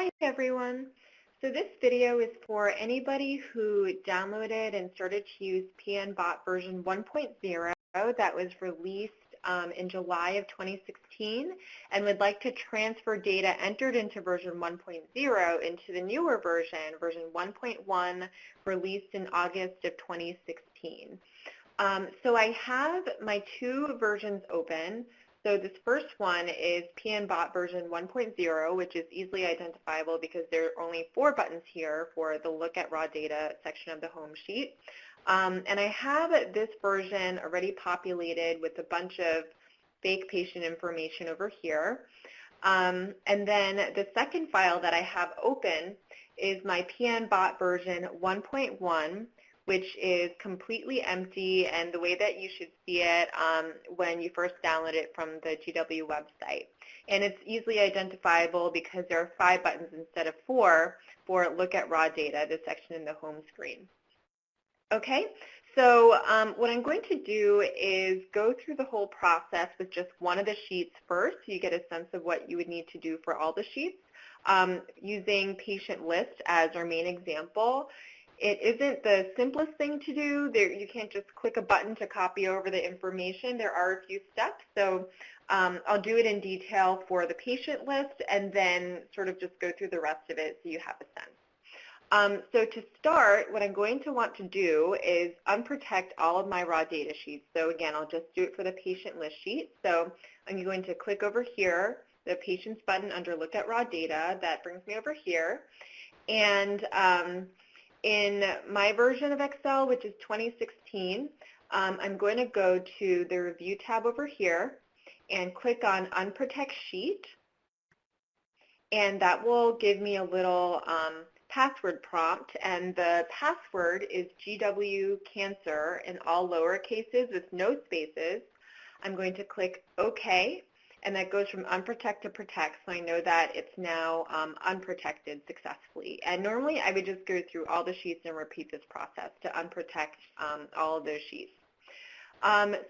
Hi everyone. So this video is for anybody who downloaded and started to use PNBot version 1.0 that was released in July of 2016 and would like to transfer data entered into version 1.0 into the newer version 1.1, released in August of 2016. So I have my two versions open. So this first one is PNBot version 1.0, which is easily identifiable because there are only 4 buttons here for the Look at Raw Data section of the home sheet. And I have this version already populated with a bunch of fake patient information over here. And then the second file that I have open is my PNBot version 1.1, which is completely empty and the way that you should see it when you first download it from the GW website. And it's easily identifiable because there are 5 buttons instead of 4 for Look at Raw Data, the section in the home screen. Okay, so what I'm going to do is go through the whole process with just one of the sheets first so you get a sense of what you would need to do for all the sheets. Using patient list as our main example, it isn't the simplest thing to do. You can't just click a button to copy over the information. There are a few steps. So I'll do it in detail for the patient list and then sort of just go through the rest of it so you have a sense. So to start, what I'm going to want to do is unprotect all of my raw data sheets. So again, I'll just do it for the patient list sheet. So I'm going to click over here, the patients button under Look at Raw Data. That brings me over here. And in my version of Excel, which is 2016, I'm going to go to the Review tab over here and click on Unprotect Sheet. And that will give me a little password prompt. And the password is GW Cancer in all lower cases with no spaces. I'm going to click OK. And that goes from unprotect to protect, so I know that it's now unprotected successfully. And normally I would just go through all the sheets and repeat this process to unprotect all of those sheets.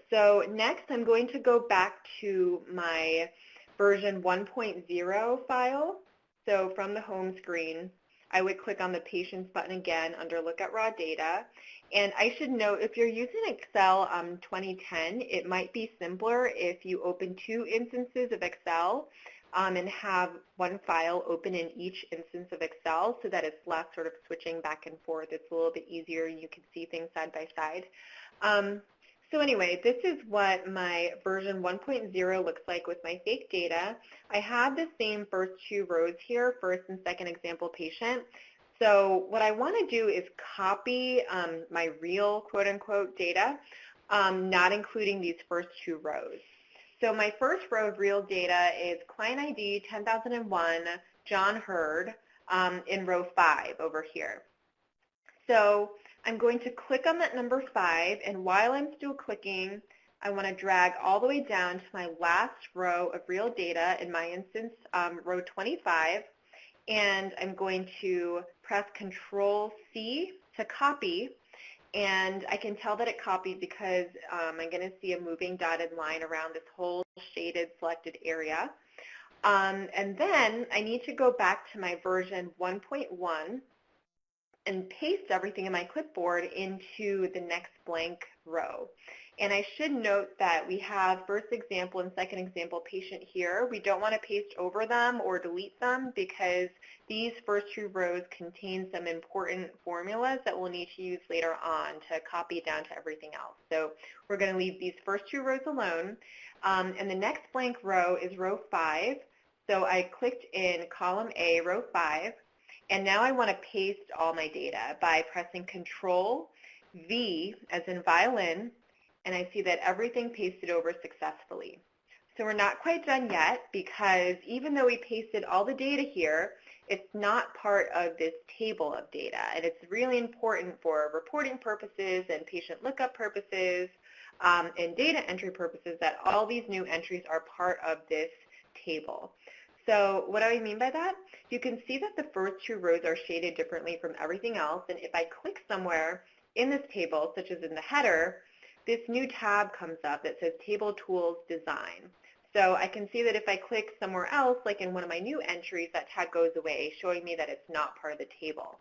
So next I'm going to go back to my version 1.0 file. So from the home screen, I would click on the Patients button again under Look at Raw Data. And I should note, if you're using Excel 2010, it might be simpler if you open 2 instances of Excel and have one file open in each instance of Excel so that it's less sort of switching back and forth. It's a little bit easier. You can see things side by side. So anyway, this is what my version 1.0 looks like with my fake data. I have the same first 2 rows here, first and second example patient. So what I want to do is copy my real quote-unquote data, not including these first 2 rows. So my first row of real data is client ID 10001, John Hurd, in row 5 over here. So I'm going to click on that number 5, and while I'm still clicking, I want to drag all the way down to my last row of real data, in my instance, row 25, and I'm going to press Control-C to copy, and I can tell that it copied because I'm going to see a moving dotted line around this whole shaded selected area. And then I need to go back to my version 1.1 and paste everything in my clipboard into the next blank row. And I should note that we have first example and second example patient here. We don't want to paste over them or delete them because these first 2 rows contain some important formulas that we'll need to use later on to copy down to everything else. So we're going to leave these first 2 rows alone. And the next blank row is row 5. So I clicked in column A, row 5. And now I want to paste all my data by pressing Control-V as in violin, and I see that everything pasted over successfully. So we're not quite done yet because even though we pasted all the data here, it's not part of this table of data. And it's really important for reporting purposes and patient lookup purposes and data entry purposes that all these new entries are part of this table. So what do I mean by that? You can see that the first 2 rows are shaded differently from everything else, and if I click somewhere in this table, such as in the header, this new tab comes up that says Table Tools Design. So I can see that if I click somewhere else, like in one of my new entries, that tag goes away, showing me that it's not part of the table.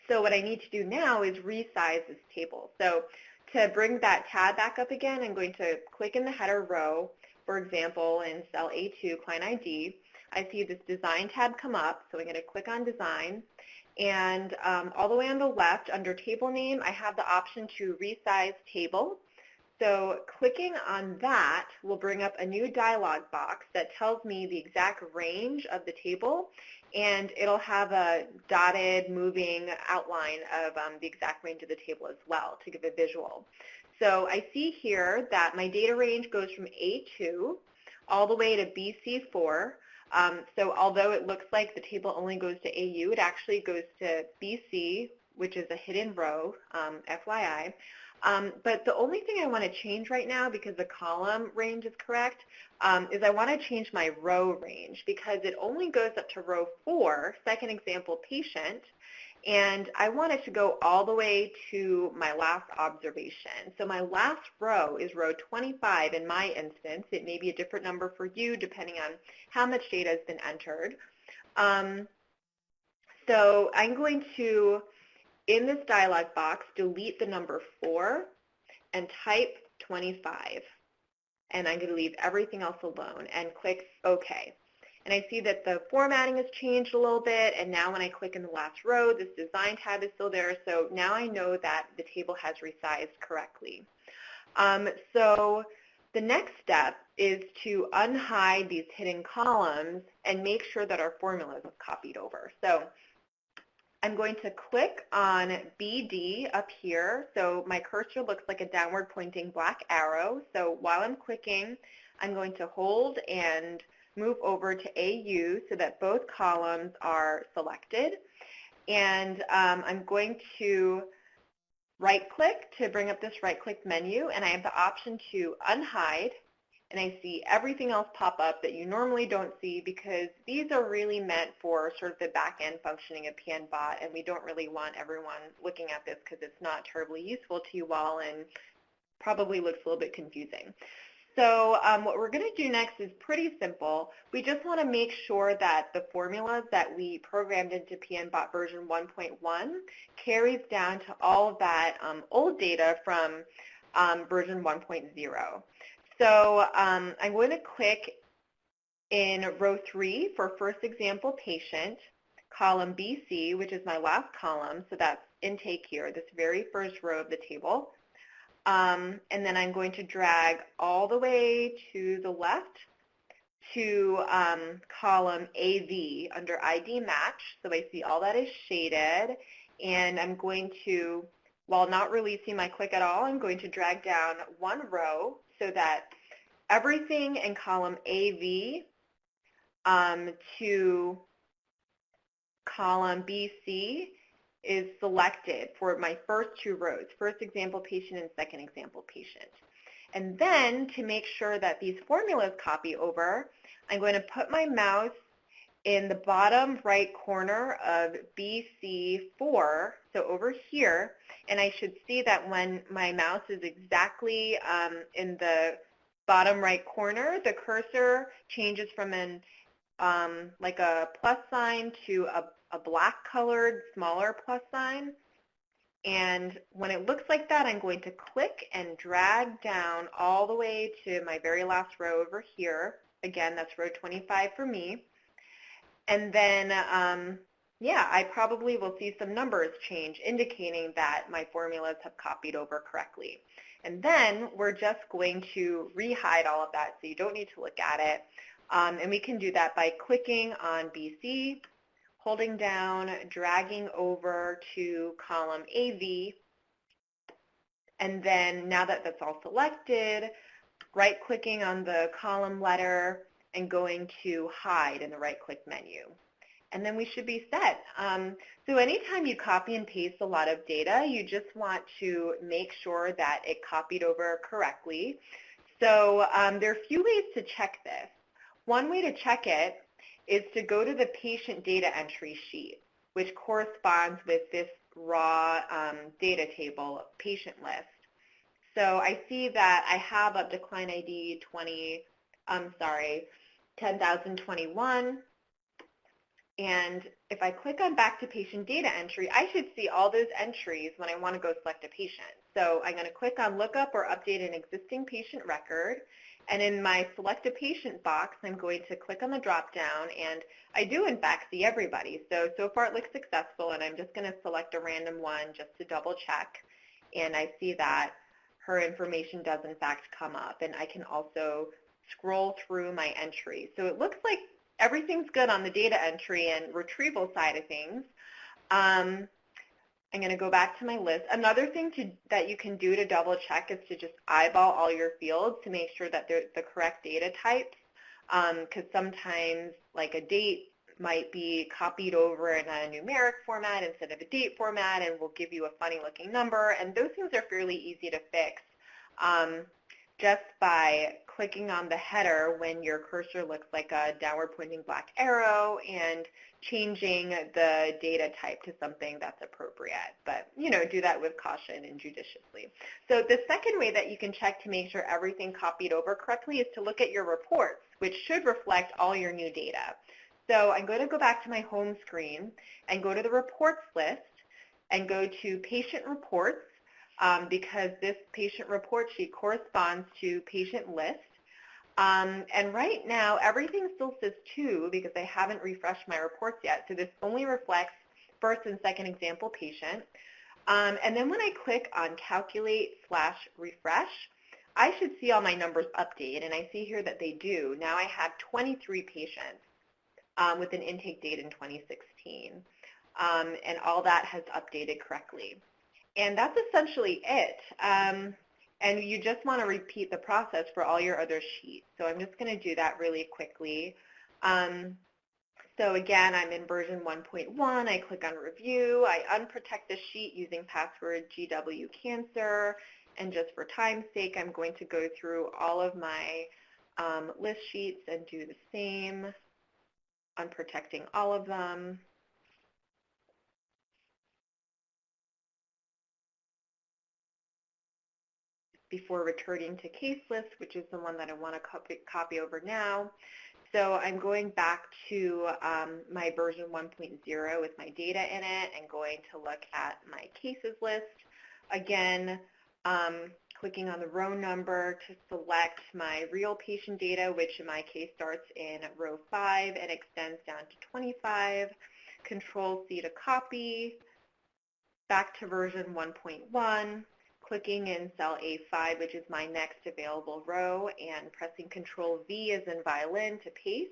So what I need to do now is resize this table. So to bring that tab back up again, I'm going to click in the header row, for example, in cell A2, client ID. I see this design tab come up, so I'm going to click on design. And all the way on the left, under table name, I have the option to resize table. So clicking on that will bring up a new dialog box that tells me the exact range of the table, and it'll have a dotted moving outline of the exact range of the table as well to give a visual. So I see here that my data range goes from A2 all the way to BC4. So although it looks like the table only goes to AU, it actually goes to BC, which is a hidden row, FYI. But the only thing I want to change right now, because the column range is correct, is I want to change my row range because it only goes up to row 4, second example patient, and I want it to go all the way to my last observation. So my last row is row 25 in my instance. It may be a different number for you depending on how much data has been entered. So I'm going to, in this dialog box, delete the number 4 and type 25. And I'm going to leave everything else alone and click OK. And I see that the formatting has changed a little bit, and now when I click in the last row, this design tab is still there, so now I know that the table has resized correctly. So the next step is to unhide these hidden columns and make sure that our formulas are copied over. So I'm going to click on BD up here. So my cursor looks like a downward pointing black arrow. So while I'm clicking, I'm going to hold and move over to AU so that both columns are selected. And I'm going to right-click to bring up this right-click menu, and I have the option to unhide, and I see everything else pop up that you normally don't see because these are really meant for sort of the back-end functioning of PNBot, and we don't really want everyone looking at this because it's not terribly useful to you all and probably looks a little bit confusing. So what we're going to do next is pretty simple. We just want to make sure that the formulas that we programmed into PNBot version 1.1 carries down to all of that old data from version 1.0. So I'm going to click in row 3 for first example patient, column BC, which is my last column, so that's intake here, this very first row of the table. And then I'm going to drag all the way to the left to column AV under ID match. So I see all that is shaded. And I'm going to, while not releasing my click at all, I'm going to drag down one row so that everything in column AV to column BC is selected for my first 2 rows, first example patient and second example patient. And then to make sure that these formulas copy over, I'm going to put my mouse in the bottom right corner of BC4, so over here, and I should see that when my mouse is exactly in the bottom right corner, the cursor changes from an like a plus sign to a black colored smaller plus sign. And when it looks like that, I'm going to click and drag down all the way to my very last row over here. Again, that's row 25 for me. And then, yeah, I probably will see some numbers change indicating that my formulas have copied over correctly. And then we're just going to rehide all of that so you don't need to look at it. And we can do that by clicking on BC, holding down, dragging over to column AV, and then now that that's all selected, right-clicking on the column letter and going to hide in the right-click menu. And then we should be set. So anytime you copy and paste a lot of data, you just want to make sure that it copied over correctly. So there are a few ways to check this. One way to check it is to go to the patient data entry sheet, which corresponds with this raw data table patient list. So I see that I have up to client ID 20 sorry, 10,021. And if I click on back to patient data entry, I should see all those entries when I want to go select a patient. So I'm going to click on lookup or update an existing patient record. And in my select a patient box, I'm going to click on the drop down, and I do in fact see everybody. So far it looks successful, and I'm just going to select a random one just to double check. And I see that her information does in fact come up. And I can also scroll through my entry. So it looks like everything's good on the data entry and retrieval side of things. I'm going to go back to my list. Another thing that you can do to double check is to just eyeball all your fields to make sure that they're the correct data types, because sometimes like a date might be copied over in a numeric format instead of a date format and will give you a funny looking number, and those things are fairly easy to fix just by clicking on the header when your cursor looks like a downward pointing black arrow and changing the data type to something that's appropriate. But, do that with caution and judiciously. So the second way that you can check to make sure everything copied over correctly is to look at your reports, which should reflect all your new data. So I'm going to go back to my home screen and go to the reports list and go to patient reports, because this patient report sheet corresponds to patient list. And right now, everything still says 2 because I haven't refreshed my reports yet. So this only reflects first and second example patient. And then when I click on calculate/refresh, I should see all my numbers update. And I see here that they do. Now I have 23 patients with an intake date in 2016. And all that has updated correctly. And that's essentially it. And you just want to repeat the process for all your other sheets. So I'm just going to do that really quickly. So again, I'm in version 1.1. I click on review. I unprotect the sheet using password GWCancer. And just for time's sake, I'm going to go through all of my list sheets and do the same, unprotecting all of them. Before returning to case list, which is the one that I want to copy over now. So I'm going back to my version 1.0 with my data in it and going to look at my cases list. Again, clicking on the row number to select my real patient data, which in my case starts in row 5 and extends down to 25. Control-C to copy, back to version 1.1. Clicking in cell A5, which is my next available row, and pressing Control-V as in violin to paste.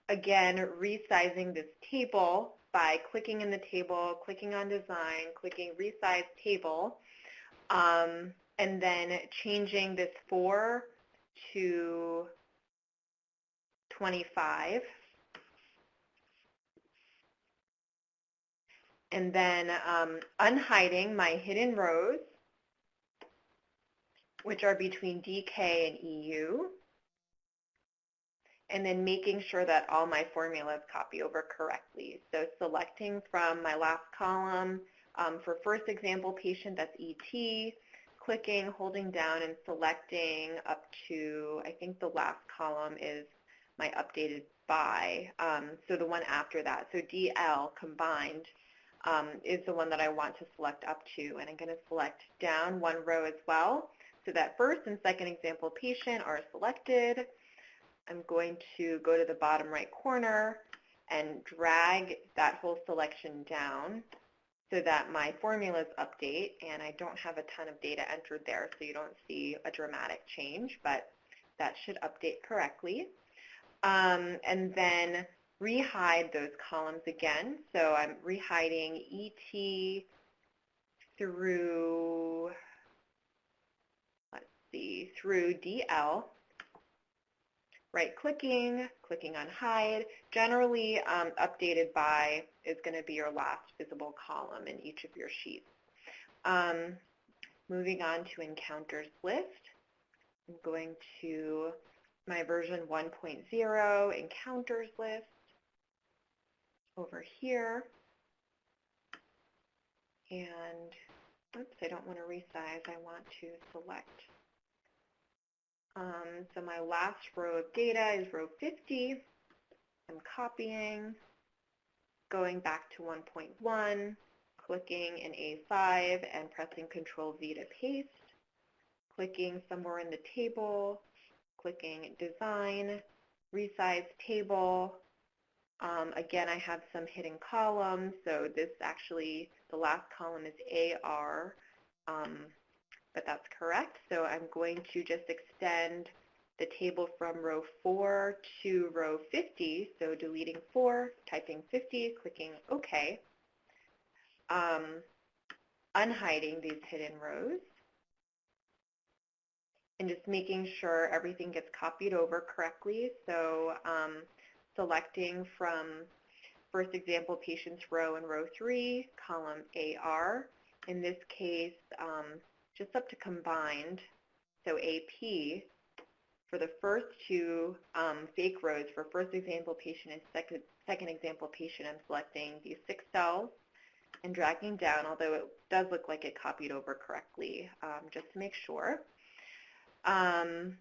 Again, resizing this table by clicking in the table, clicking on design, clicking resize table, and then changing this 4 to 25. And then unhiding my hidden rows, which are between DK and EU, and then making sure that all my formulas copy over correctly. So selecting from my last column for first example patient, that's ET, clicking, holding down, and selecting up to, I think the last column is my updated by, so the one after that. So DL combined is the one that I want to select up to, and I'm going to select down one row as well. So that first and second example patient are selected. I'm going to go to the bottom right corner and drag that whole selection down so that my formulas update, and I don't have a ton of data entered there, so you don't see a dramatic change, but that should update correctly. And then rehide those columns again. So I'm rehiding ET through, through DL, right-clicking, clicking on hide. Generally, updated by is going to be your last visible column in each of your sheets. Moving on to encounters list, I'm going to my version 1.0 encounters list over here. And oops, I don't want to resize. I want to select So my last row of data is row 50. I'm copying, going back to 1.1, clicking in A5 and pressing Control V to paste, clicking somewhere in the table, clicking Design, Resize Table. Again, I have some hidden columns, so this actually, the last column is AR, but that's correct. So I'm going to just extend the table from row 4 to row 50, so deleting 4, typing 50, clicking OK, unhiding these hidden rows, and just making sure everything gets copied over correctly. So selecting from first example patients row in row 3, column AR, in this case, just up to combined, so AP, for the first two fake rows, for first example patient and second example patient, I'm selecting these 6 cells and dragging down, although it does look like it copied over correctly, just to make sure. And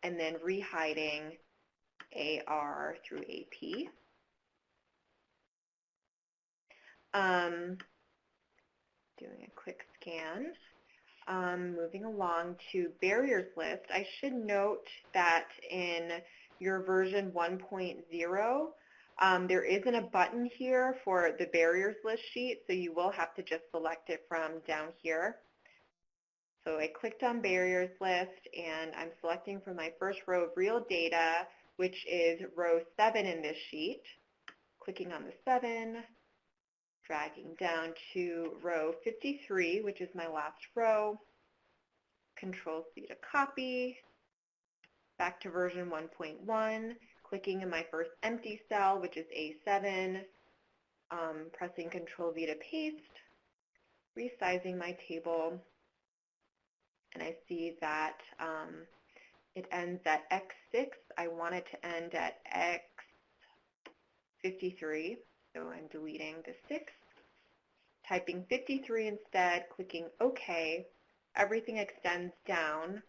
then rehiding AR through AP. Doing a quick scan. Moving along to barriers list, I should note that in your version 1.0, there isn't a button here for the barriers list sheet, so you will have to just select it from down here. So I clicked on barriers list, and I'm selecting from my first row of real data, which is row 7 in this sheet. Clicking on the 7, dragging down to row 53, which is my last row. Control C to copy. Back to version 1.1, clicking in my first empty cell, which is A7, pressing Control V to paste, resizing my table, and I see that it ends at X6. I want it to end at X53, so I'm deleting the 6, typing 53 instead, clicking OK. Everything extends down.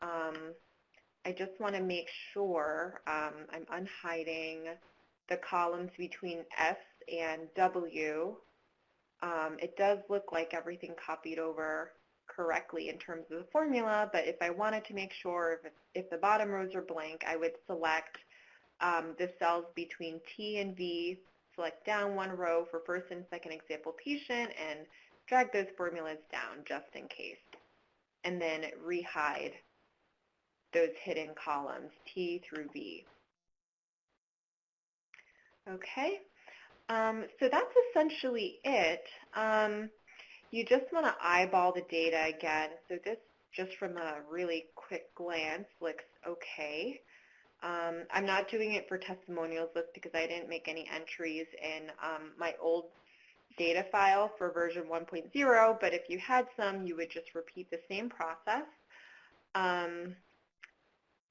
I just want to make sure I'm unhiding the columns between S and W. It does look like everything copied over correctly in terms of the formula, but if I wanted to make sure if the bottom rows are blank, I would select the cells between T and V, select down 1 row for first and second example patient, and drag those formulas down just in case. And then rehide those hidden columns, T through V. Okay, so that's essentially it. You just want to eyeball the data again. So this, just from a really quick glance, looks okay. I'm not doing it for testimonials list because I didn't make any entries in my old data file for version 1.0, but if you had some, you would just repeat the same process. I'm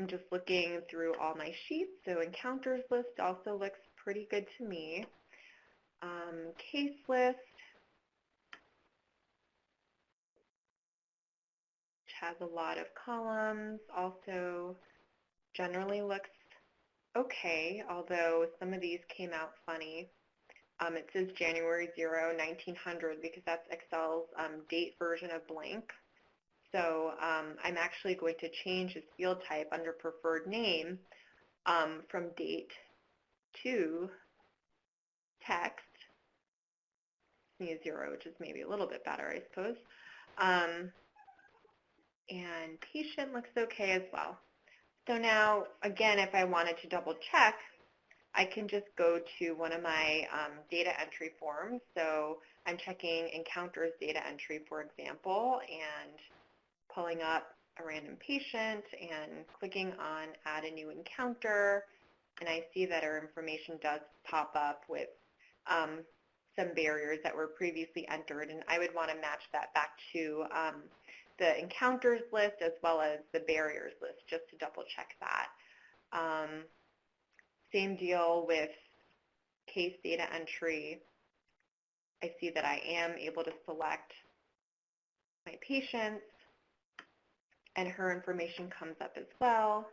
just looking through all my sheets, so encounters list also looks pretty good to me. Case list, which has a lot of columns, also generally looks okay, although some of these came out funny. It says January 0, 1900 because that's Excel's date version of blank. So I'm actually going to change this field type under preferred name from date to text. Need a 0, which is maybe a little bit better, I suppose. And patient looks okay as well. So now, again, if I wanted to double check, I can just go to one of my data entry forms. So I'm checking encounters data entry, for example, and pulling up a random patient and clicking on add a new encounter. And I see that our information does pop up with some barriers that were previously entered. And I would want to match that back to the encounters list as well as the barriers list just to double check that. Same deal with case data entry. I see that I am able to select my patients and her information comes up as well.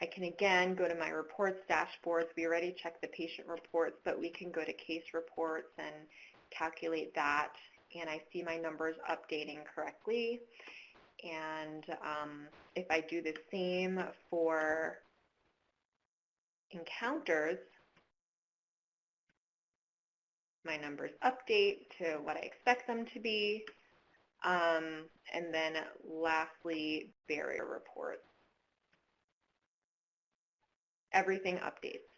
I can again go to my reports dashboards. We already checked the patient reports, but we can go to case reports and calculate that, and I see my numbers updating correctly. And if I do the same for encounters, my numbers update to what I expect them to be. And then lastly, barrier reports. Everything updates.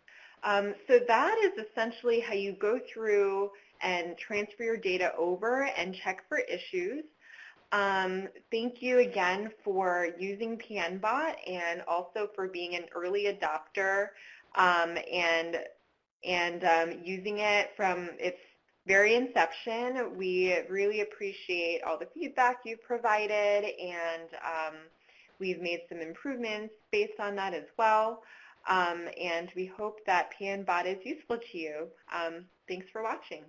So that is essentially how you go through and transfer your data over and check for issues. Thank you again for using PNBot and also for being an early adopter and using it from its very inception. We really appreciate all the feedback you've provided, and we've made some improvements based on that as well. And we hope that PNBot is useful to you. Thanks for watching.